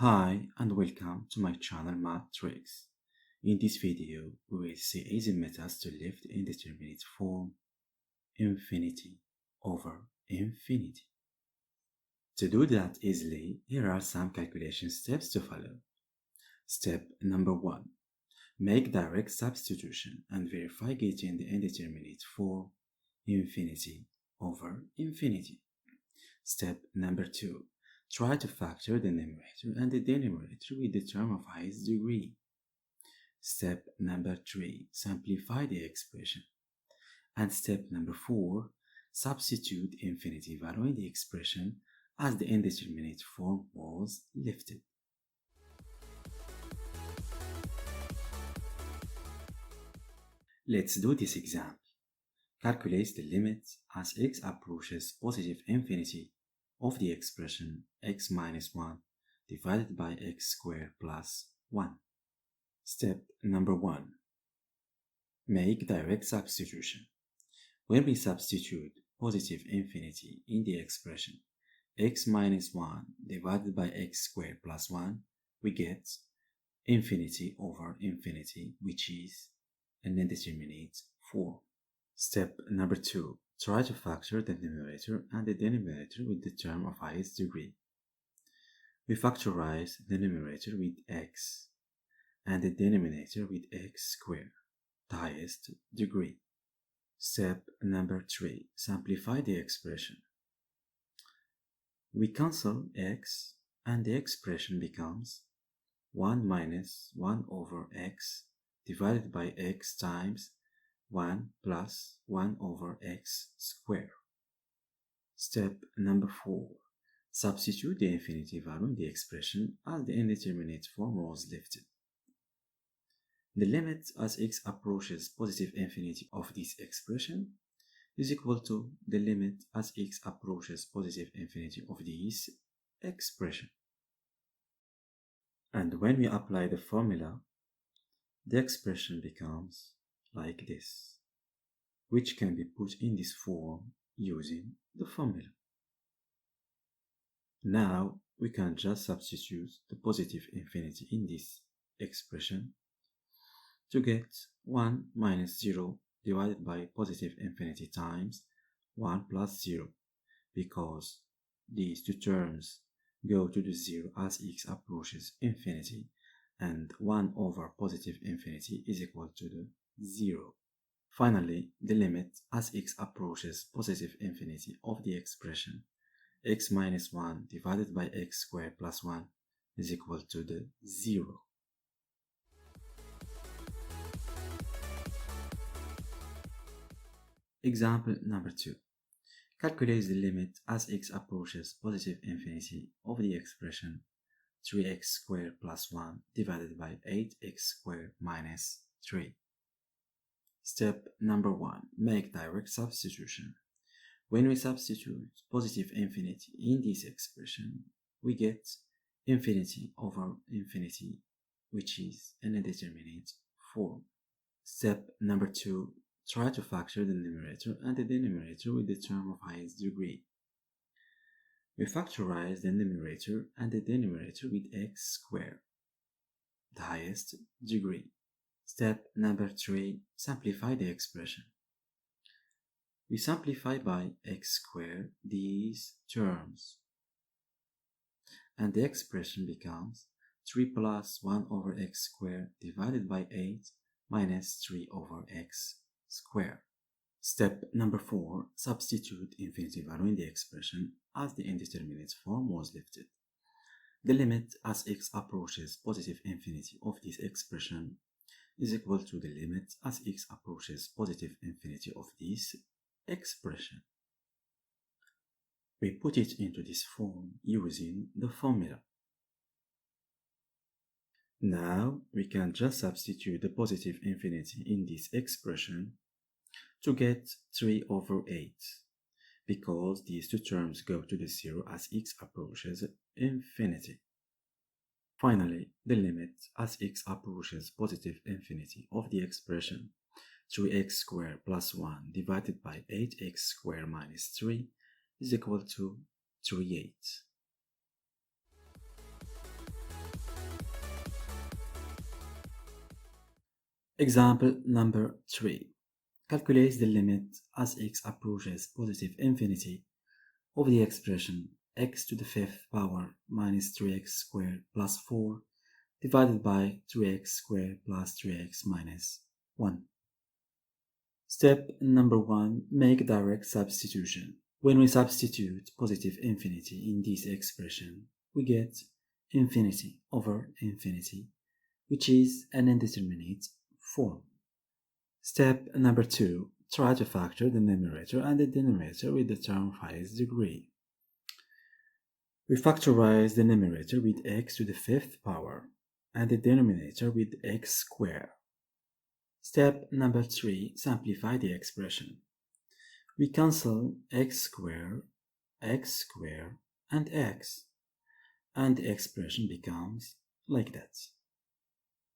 Hi and welcome to my channel Math Tricks. In this video, we will see easy methods to lift the indeterminate form infinity over infinity. To do that easily, here are some calculation steps to follow. Step number 1. Make direct substitution and verify getting the indeterminate form infinity over infinity. Step number 2. Try to factor the numerator and the denominator with the term of highest degree. Step number 3. Simplify the expression. And step number 4. Substitute infinity value in the expression as the indeterminate form was lifted. Let's do this example. Calculate the limit as x approaches positive infinity of the expression x minus 1 divided by x squared plus 1. Step number 1. Make direct substitution. When we substitute positive infinity in the expression x minus 1 divided by x squared plus 1, we get infinity over infinity, which is an indeterminate form. Step number 2. Try to factor the numerator and the denominator with the term of highest degree. We factorize the numerator with x and the denominator with x squared, the highest degree. Step number 3. Simplify the expression. We cancel x and the expression becomes 1 minus 1 over x divided by x times 1 plus 1 over x squared. Step number 4. Substitute the infinity value in the expression as the indeterminate form was lifted. The limit as x approaches positive infinity of this expression is equal to the limit as x approaches positive infinity of this expression. And when we apply the formula, the expression becomes like this, which can be put in this form using the formula. Now we can just substitute the positive infinity in this expression to get 1 minus 0 divided by positive infinity times 1 plus 0, because these two terms go to the 0 as x approaches infinity, and 1 over positive infinity is equal to the 0. Finally, the limit as x approaches positive infinity of the expression x minus 1 divided by x squared plus 1 is equal to the 0. Example number 2. Calculate the limit as x approaches positive infinity of the expression 3x squared plus 1 divided by 8x squared minus 3. Step number 1. Make direct substitution. When we substitute positive infinity in this expression, we get infinity over infinity, which is an indeterminate form. Step number 2. Try to factor the numerator and the denominator with the term of highest degree. We factorize the numerator and the denominator with x squared, the highest degree. Step number 3. Simplify the expression. We simplify by x squared these terms, and the expression becomes 3 plus 1 over x squared divided by 8 minus 3 over x squared. Step number 4. Substitute infinity value in the expression as the indeterminate form was lifted. The limit as x approaches positive infinity of this expression is equal to the limit as x approaches positive infinity of this expression. We put it into this form using the formula. Now we can just substitute the positive infinity in this expression to get 3 over 8, because these two terms go to the 0 as x approaches infinity. Finally, the limit as x approaches positive infinity of the expression 3x squared plus 1 divided by 8x squared minus 3 is equal to 3/8. Example number 3. Calculate the limit as x approaches positive infinity of the expression x to the fifth power minus 3x squared plus 4 divided by 3x squared plus 3x minus 1. Step number 1. Make direct substitution. When we substitute positive infinity in this expression, we get infinity over infinity, which is an indeterminate form. Step number 2. Try to factor the numerator and the denominator with the term highest degree. We factorize the numerator with x to the fifth power and the denominator with x squared. Step number 3. Simplify the expression. We cancel x squared, and x, and the expression becomes like that.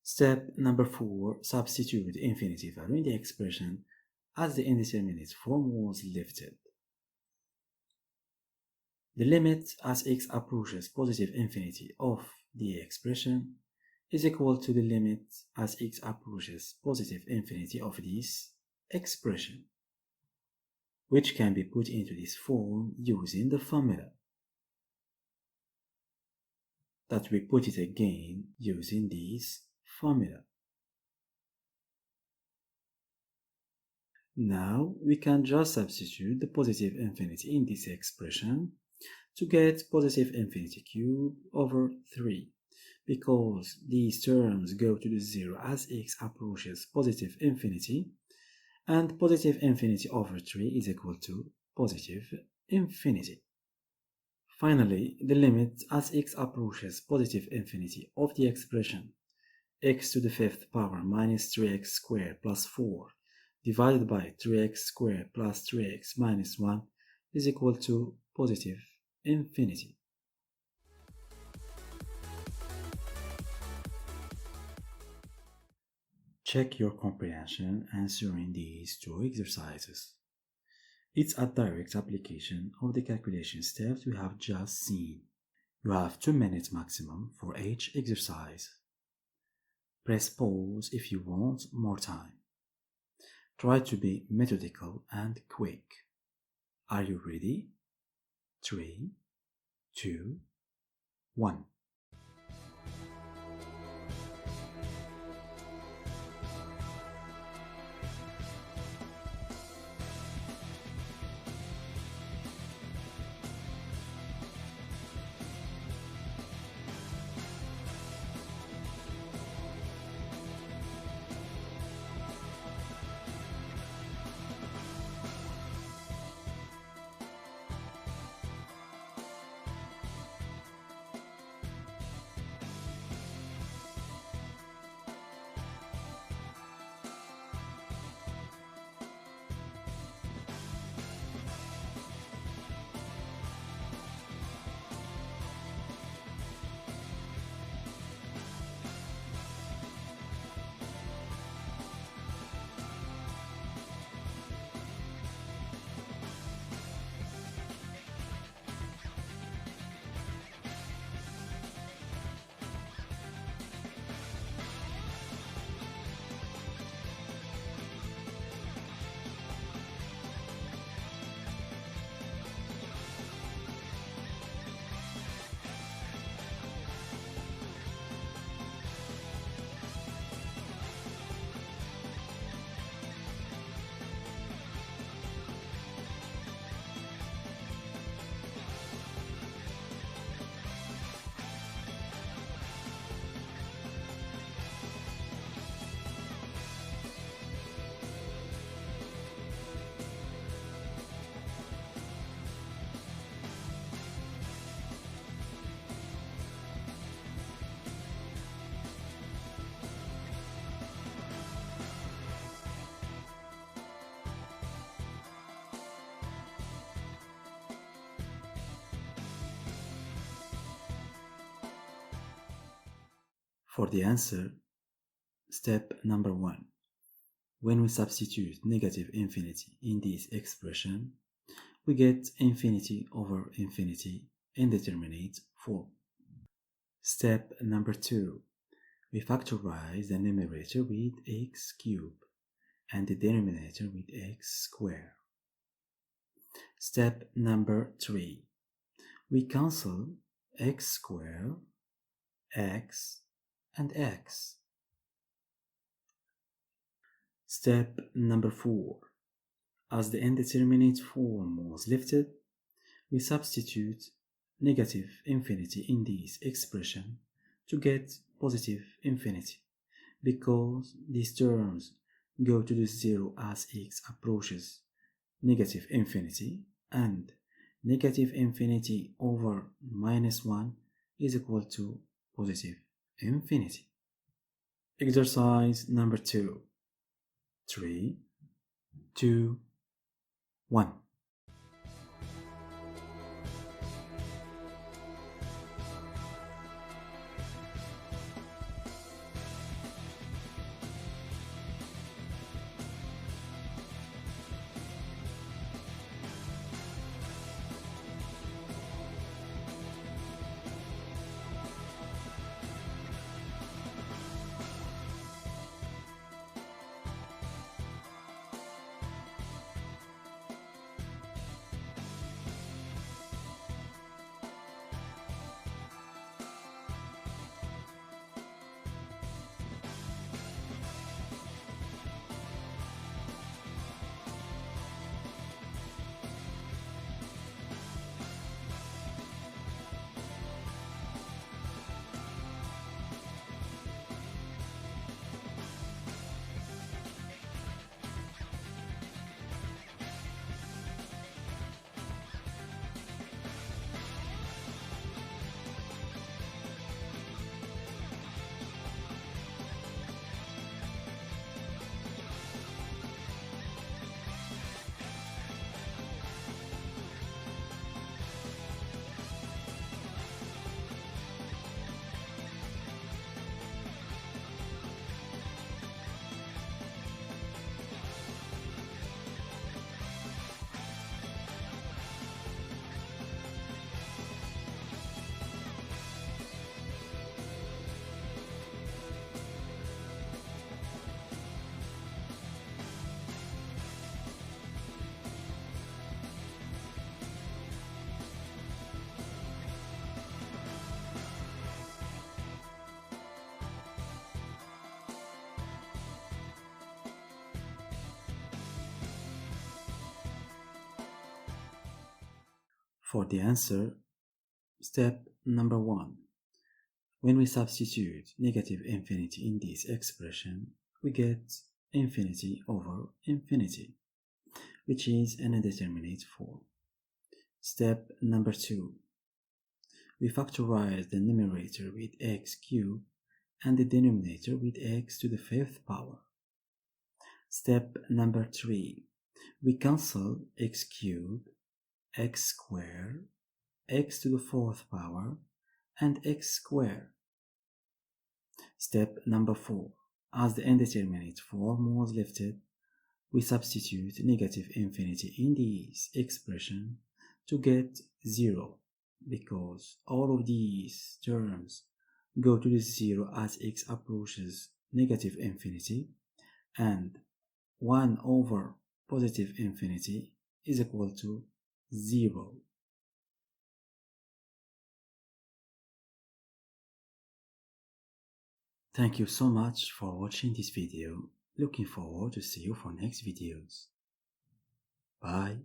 Step number 4. Substitute the infinity value in the expression as the indeterminate form was lifted. The limit as x approaches positive infinity of the expression is equal to the limit as x approaches positive infinity of this expression, which can be put into this form using the formula. That we put it again using this formula. Now we can just substitute the positive infinity in this expression to get positive infinity cubed over 3, because these terms go to the 0 as x approaches positive infinity, and positive infinity over 3 is equal to positive infinity. Finally, the limit as x approaches positive infinity of the expression x to the fifth power minus 3x squared plus 4 divided by 3x squared plus 3x minus 1 is equal to positive infinity. Check your comprehension answering these two exercises. It's a direct application of the calculation steps we have just seen. You have 2 minutes maximum for each exercise. Press pause if you want more time. Try to be methodical and quick. Are you ready? 3, 2, 1. For the answer, step number 1. When we substitute negative infinity in this expression, we get infinity over infinity indeterminate form. Step number 2. We factorize the numerator with x cubed and the denominator with x squared. Step number 3. We cancel x squared, x, and x. Step number 4. As the indeterminate form was lifted, we substitute negative infinity in this expression to get positive infinity, because these terms go to the zero as x approaches negative infinity, and negative infinity over minus 1 is equal to positive infinity. Exercise number 2. 3, 2, 1. For the answer, step number 1. When we substitute negative infinity in this expression, we get infinity over infinity, which is an indeterminate form. Step number 2. We factorize the numerator with x cubed and the denominator with x to the 5th power. Step number 3. We cancel x cubed, x squared, x to the 4th power, and x squared. Step number 4. As the indeterminate form was lifted, we substitute negative infinity in this expression to get 0, because all of these terms go to the 0 as x approaches negative infinity, and 1 over positive infinity is equal to 0. Thank you so much for watching this video. Looking forward to see you for next videos. Bye.